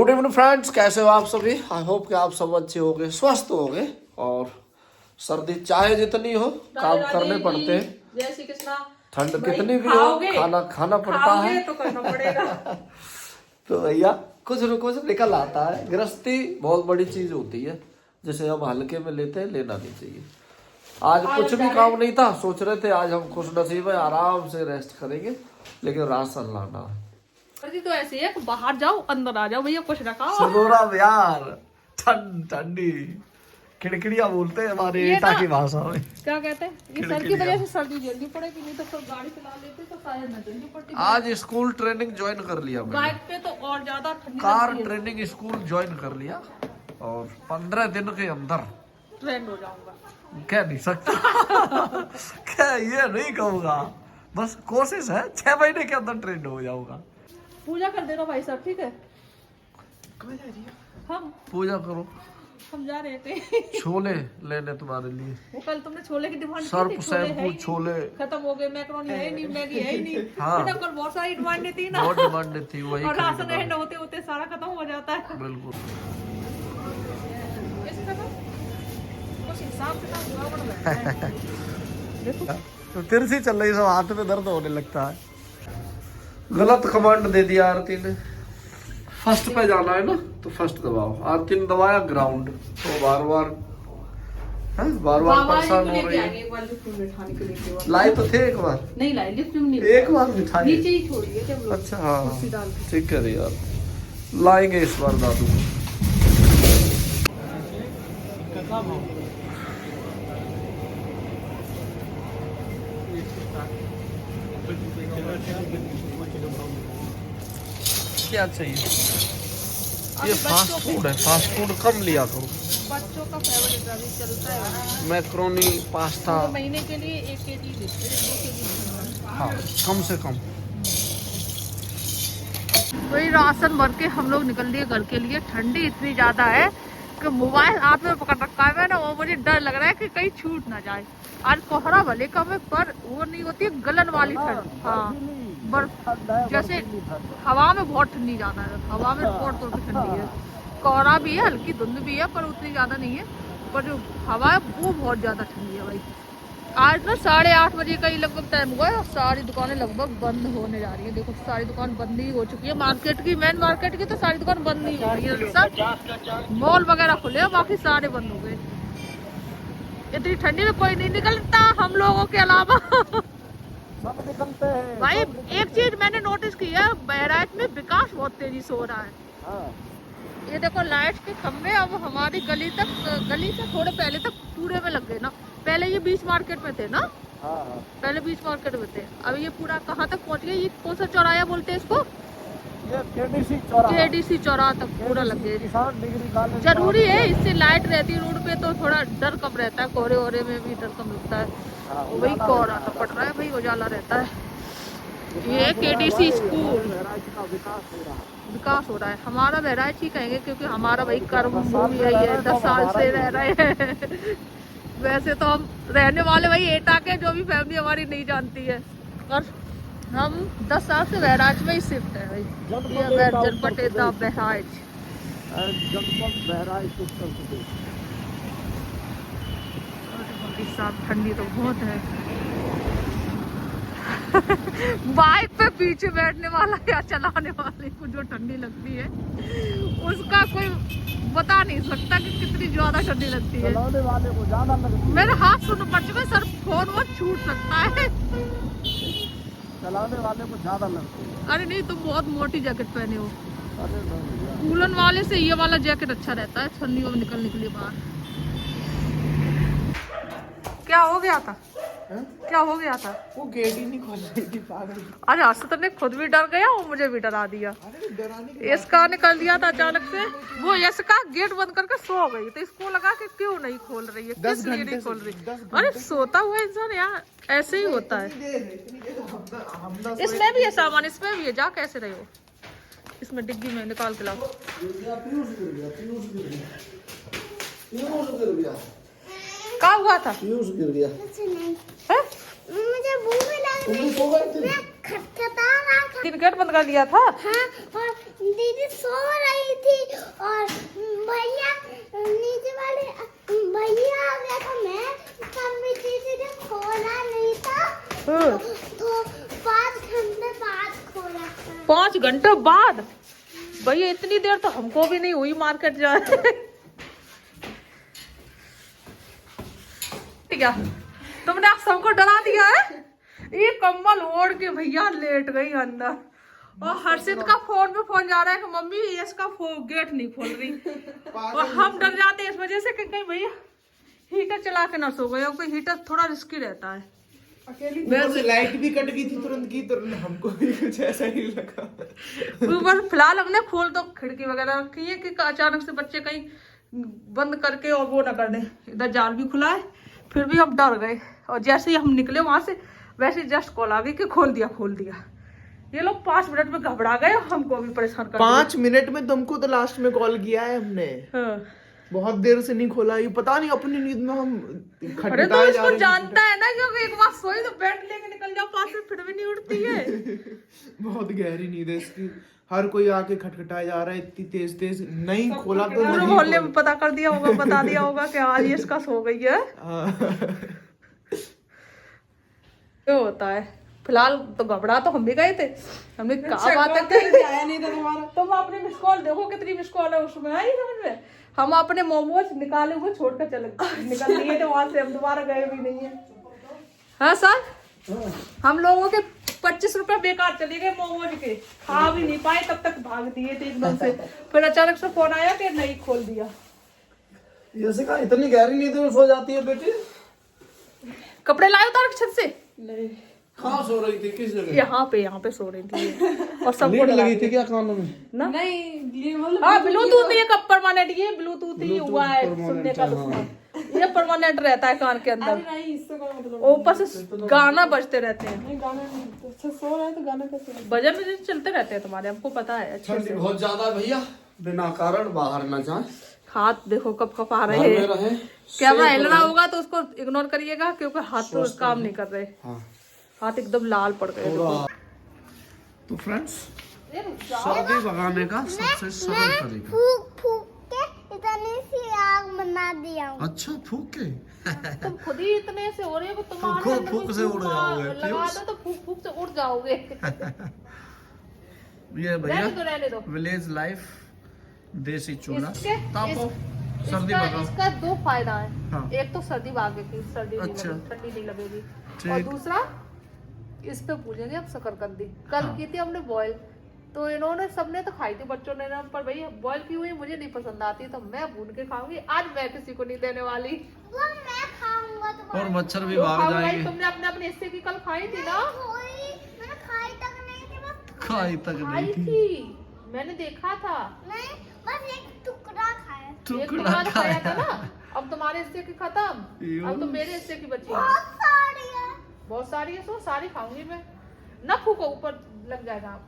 Good evening friends, कैसे हो आप सभी। आई होप कि आप सब अच्छे होंगे, स्वस्थ होंगे। और सर्दी चाहे जितनी हो काम करने पड़ते हैं। जय श्री कृष्णा। ठंड कितनी भी हो खाना खाना पड़ता है तो करना पड़ेगा। तो भैया कुछ न कुछ निकल आता है। गृहस्थी बहुत बड़ी चीज होती है, जिसे हम हल्के में लेते हैं, लेना नहीं चाहिए। आज कुछ भी काम नहीं था, सोच रहे थे आज हम खुश नसीब है, आराम से रेस्ट करेंगे, लेकिन राशन लाना है। तो ऐसे है कि बाहर जाओ अंदर आ जाओ भैया, कुछ रखा सरोरा यार ठंडी खिड़खिड़िया बोलते हैं हमारे एटा की भाषा में। क्या कहते हैं, ये सर की वजह से सर्दी जल्दी पड़ेगी, नहीं तो सब गाड़ी चला लेते तो शायद न जल्दी पड़ती। आज स्कूल ट्रेनिंग ज्वाइन कर लिया मैंने, बाइक पे तो और ज्यादा ठंडी कार ट्रेनिंग स्कूल ज्वाइन कर लिया और 15 दिन के अंदर ट्रेंड हो जाऊंगा। कह नहीं सकता क्या ये नहीं कहूँगा, बस कोशिश है 6 महीने के अंदर ट्रेंड हो जाऊंगा। पूजा कर देना भाई साहब, ठीक है। हम पूजा करो। हम जा रहे थे छोले लेने तुम्हारे लिए। वो कल तुमने छोले की डिमांड सर्फ शैम्पू छोले खत्म हो गए, मैक्रोनी है ही नहीं, मैगी है ही नहीं। हाँ। तो कल बहुत सारी डिमांड थी ना, बहुत डिमांड थी, वही और राशन एंड होते होते सारा खत्म हो जाता है। बिल्कुल। कुछ हिसाब से गड़बड़ है। देखो तो तिरछी चल रही, सब हाथ में दर्द होने लगता है। गलत कमांड दे दिया आरती ने। फर्स्ट पे जाना है ना तो फर्स्ट दबाओ। आरती ने दबाया ग्राउंड, तो बार बार परेशान हो रही है। लाई तो थे एक बार, नहीं लाई लिफ्ट में नहीं, एक बार बिठाई नीचे ही छोड़िए जब लोग। अच्छा हाँ ठीक है यार, लाएंगे इस बार दादू। क्या चाहिए? ये फास्ट फूड है, फास्ट फूड कम लिया करो। बच्चों का फेवरेट अभी चलता है मैक्रोनी पास्ता, तो महीने के लिए 1 kg देते हैं, 2 kg। हाँ कम से कम। वही राशन भर के हम लोग निकल लिए घर के लिए। ठंडी इतनी ज्यादा है कि मोबाइल हाथ में पकड़ रखा है मैंने, वो मुझे डर लग रहा है कि कहीं छूट ना जाए। आज कोहरा भले कम है पर वो नहीं होती है गलन वाली ठंड। हाँ बर्फ जैसे हवा में बहुत ठंडी ज्यादा है, हवा में बहुत तौर पर ठंडी है। कोहरा भी है, हल्की धुंध भी है, पर उतनी ज्यादा नहीं है। पर जो हवा है वो बहुत ज्यादा ठंडी है भाई। आज ना 8:30 बजे का ही लगभग टाइम हुआ है और सारी दुकानें लगभग बंद होने जा रही है। देखो सारी दुकान बंद ही हो चुकी है। मार्केट की, मेन मार्केट की तो सारी दुकान बंद ही हो रही है। सब मॉल वगैरह खुले हैं, बाकी सारे बंद हो गए। इतनी ठंडी में कोई नहीं निकलता हम लोगों के अलावा सब निकलते हैं भाई। एक चीज मैंने नोटिस की है, बहराइच में विकास बहुत तेजी से हो रहा है। हाँ। ये देखो लाइट के खंभे अब हमारी गली तक, गली से थोड़े पहले तक पूरे में लग गए ना। पहले ये बीच मार्केट में थे ना। हाँ। पहले बीच मार्केट में थे, अब ये पूरा कहाँ तक पहुँच गया। ये कौन सा चौराहा बोलते हैं इसको? केडीसी चौराहा तक पूरा लग गया। जरूरी है, इससे लाइट रहती है रोड पे तो थोड़ा डर कम रहता है। कोहरे ओहरे में भी डर कम लगता है। वही कोहरा तो पड़ रहा है भाई, उजाला रहता है। ये केडीसी स्कूल विकास हो रहा है। हमारा बहराइच ही कहेंगे क्योंकि हमारा भाई कर्म भूमि है, 10 साल से रह रहे हैं। वैसे तो हम रहने वाले भाई एटा के, जो भी फैमिली हमारी नहीं जानती है, और हम 10 साल से बहराइच में ही शिफ्ट है भाई। जनपद एटा बहराइच, ठंडी तो बहुत है। बाइक पे पीछे बैठने वाला या चलाने वाले को जो ठंडी लगती है उसका कोई बता नहीं सकता कि कितनी ज्यादा ठंडी लगती है। चलाने वाले को ज्यादा लगती है। मेरे हाथ सुन पड़ चुके सर, फोन वो छूट सकता है। चलाने वाले को ज्यादा लगती है। अरे नहीं, तुम बहुत मोटी जैकेट पहने हो। अरे वूलन वाले से ये वाला जैकेट अच्छा रहता है ठंडियों में निकलने के लिए बाहर। क्या हो गया था? क्या हो गया था? वो गेट ही नहीं खोल रही थी पागल। अरे आज तो खुद भी डर गया और मुझे भी डरा दिया। इसका निकल दिया था अचानक से। वो इसका गेट बंद करके सो गई, तो इसको लगा कि क्यों नहीं खोल रही है, किस लिए नहीं खोल रही। अरे सोता हुआ इंसान यार ऐसे ही होता है। इसमें भी है सामान, इसमें भी है। जा कैसे रहे हो? इसमें डिग्गी में निकाल के लाओ। क्या हुआ था? गिर गया। मुझे भूख लगी, मैं खटखटा रहा था। गेट बंद कर लिया था। हाँ, और दीदी सो रही थी 5 घंटे बाद। भैया इतनी देर तो हमको भी नहीं हुई मार्केट जाए। ठीक है, तुमने आप सबको डरा दिया है। ये कम्बल ओढ़ के भैया लेट गई अंदर, और हर्षित का फोन पे फोन जा रहा है कि मम्मी इसका गेट नहीं खोल रही। और हम डर जाते हैं इस वजह से कि कहीं भैया हीटर चला के ना सो गए, क्योंकि हीटर थोड़ा रिस्की रहता है। अकेली से लाइट भी कट गई थी तुरंत की, तुरंत हमको भी कुछ ऐसा ही लगा। बस फिलहाल हमने खोल तो खिड़की वगैरह रखी है कि अचानक से बच्चे कहीं बंद करके और वो ना कर दें। इधर जाल भी खुला है, फिर भी हम डर गए, और जैसे ही हम निकले वहां से वैसे जस्ट कॉल आ गई कि खोल दिया। ये लोग 5 मिनट में घबरा गए और हमको भी परेशान कर 5 मिनट में तुमको तो लास्ट में कॉल किया है हमने। हाँ। बहुत देर से नहीं खोला, ये पता नहीं अपनी नींद में हम अरे तो खटखटाए जा इसको रहे हैं। जानता है ना, क्योंकि एक बार सोई तो बेड लेके निकल जाओ 5 मिनट फिर भी नहीं उठती है। बहुत गहरी नींद है इसकी। हर कोई आके खटखटाया जा रहा है, इतनी तेज नहीं खोला तो पूरे नहीं मोहल्ले खोला। में पता कर दिया होगा, बता दिया होगा कि आज ये इसका सो गई है। क्या होता है। फिलहाल तो घबरा तो हम भी गए थे, हमने कहा बात है आया नहीं था तुम्हारा। तुम अपने मिस कॉल देखो कितनी मिस कॉल है उसमें, आई समझ में। हम अपने मोमोज निकाले हुए छोड़कर निकल लिए थे वहां से, हम दोबारा गए भी नहीं है। हाँ सर, हम लोगों के 25 रुपए बेकार चले गए मोमोज के, खा भी नहीं पाए, तब तक भाग दिए थे एकदम से। फिर अचानक से फोन आया कि नहीं खोल दिया। जैसे कहा इतनी गहरी नींद में सो जाती है बेटी। कपड़े लाए उतार छत से? नहीं, कहाँ सो रही थी, किस जगह? यहाँ पे सो रही थी और सबको नींद डरा लगी दिया। थी क्या कानों में? ना नहीं, हाँ ब्लूटूथ ये कब परमानेंट, ये ब्लूटूथ ही हुआ है सुनने का दुश्मन। ये परमानेंट रहता है कान के अंदर, ऊपर से गाना बजते रहते हैं। बजन में चलते रहते हैं तुम्हारे, हमको पता है अच्छे ठंडी से। बहुत ज्यादा है भैया, बिना कारण बाहर न जाए, हाथ देखो कब कब आ घर रहे में हैं। रहे। कैमरा हिल रहा होगा तो उसको इग्नोर करिएगा, क्योंकि हाथ तो काम नहीं कर रहे, हाँ। हाथ एकदम लाल पड़ गए। तो फ्रेंड्स, सर्दी भगाने का सबसे सरल तरीका। फूक के इतनी सी आग बना दिया हूँ। अच्छा, फूक के? तुम खुद ही इतने से हो रहे हो, तुम्हारे अंदर फूक कोई से उड़ जाओगे, लगा दो तो फूक से उड़ जाओगे। ये भैया रहने दो। विलेज लाइफ, देसी चूल्हा, इसके- सर्दी भगाओ। इसका 2 फायदा है। हाँ। एक तो सर्दी भागेगी, सर्दी नहीं अच्छा। लगेगी, ठंडी नहीं लगेगी। ठीक। और दूसरा, इस पे पूछेंगे अब शकरकंदी। कल हाँ। की थी हमने बॉयल, तो इन्होंने सबने तो खाई थी बच्चों ने ना, पर भैया बॉयल की हुई मुझे नहीं पसंद आती, तो मैं भून के खाऊंगी। आज मैं किसी को नहीं देने वाली। वो मैं खाऊंगा तुम्हारा। और मच्छर भी तो भाग खाओ भाई, जाएंगे। तुमने अपने अपने हिस्से की कल खाई थी ना? मैंने खाई तक नहीं थी, बस खाई तक खाई नहीं थी। थी, मैंने देखा था। नहीं, बस एक टुकड़ा खाया। एक टुकड़ा टुकड़ा खाया था खाया। ना। अब तुम्हारे हिस्से की खत्म, अब तो मेरे हिस्से की बची है। बहुत सारी है। बहुत सारी है, सो सारी खाऊंगी मैं। ना फूको, ऊपर लग जाएगा। आप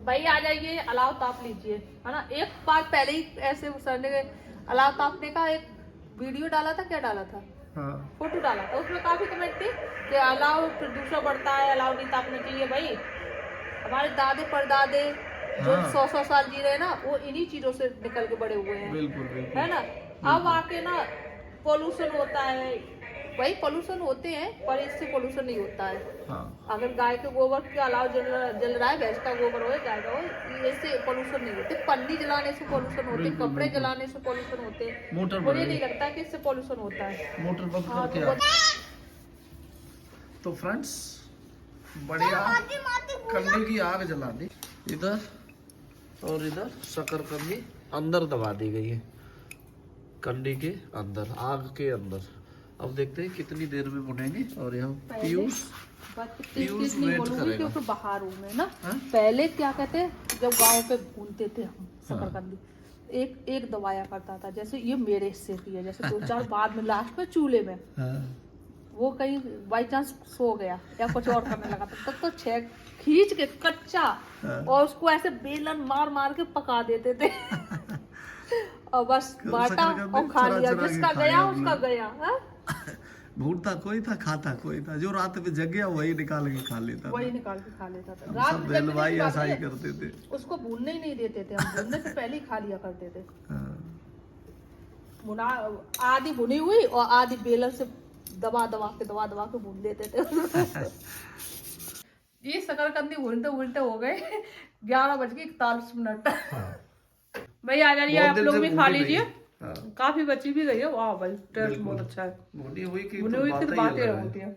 भाई आ जाइए, अलाव ताप लीजिए, है ना। एक बार पहले ही ऐसे सर ने अलाव तापने का एक वीडियो डाला था, क्या डाला था, हाँ। फोटो डाला था, उसमें काफी कमेंट थी कि अलाव प्रदूषण बढ़ता है, अलाव नहीं तापना चाहिए। भाई हमारे दादे परदादे जो हाँ। 100 साल जी रहे ना, वो इन्हीं चीजों से निकल के बड़े हुए हैं, बिल्कुल बिल्कुल। है ना। अब आके ना पोल्यूशन होता है, वही पोल्यूशन होते हैं, पर इससे पोल्यूशन नहीं होता है। हाँ। अगर गाय के गोबर के अलावा जल रहा है, भैंस का गोबर हो, गाय का हो, इससे पोल्यूशन नहीं होते। पन्नी जलाने से पोल्यूशन होते, कपड़े जलाने से पोल्यूशन होते। मोटर मुझे बंद नहीं लगता कि इससे पोल्यूशन होता है। मोटर बंद हाँ, करके तो आ। तो फ्रेंड्स, बढ़िया कंडी की आग जला दी। इधर और इधर शकरकंदी अंदर दबा दी गई है, कंडी के अंदर, आग के अंदर। अब देखते हैं कितनी देर में भुनेंगे। और यहाँ पीयूष पीयूष वेट करेगा। क्योंकि बाहर हूँ मैं ना। हाँ? पहले क्या कहते हैं, जब गांव पे भूनते थे हम शकरकंदी, एक दबाया करता था। जैसे ये मेरे हिस्से की है, जैसे 2-4 बाद में लास्ट में चूल्हे में हाँ। वो कहीं बाई चांस सो गया या कुछ और करने लगा था, तब तो छेक खींच के कच्चा और उसको ऐसे बेलन मार मार के पका देते थे। और बस बाटा और खा लिया, जिसका गया उसका गया। हाँ? भूनता कोई था, खाता कोई था, जो रात में जग गया वही निकाल के खा लेता था। वही निकाल के खा लेता था। हम रात सब में बहन जगने भाई की बात ऐसा ही नहीं है, करते थे। उसको भूनने ही नहीं देते थे, हम भूनने से पहले ही खा लिया करते थे। हाँ। भुना आधी भुनी हुई और आधी बेलन से दबा दबा के भून लेते थे। ये शकरकंदी उल्टे उल्टे हो गए 11:41 भाई आ जाइए, आप लोग भी खा लीजिए। काफी बची भी गई है। वाह भाई टेस्ट बहुत अच्छा है। भुनी हुई की भुनी हुई की तो बात ही होती है।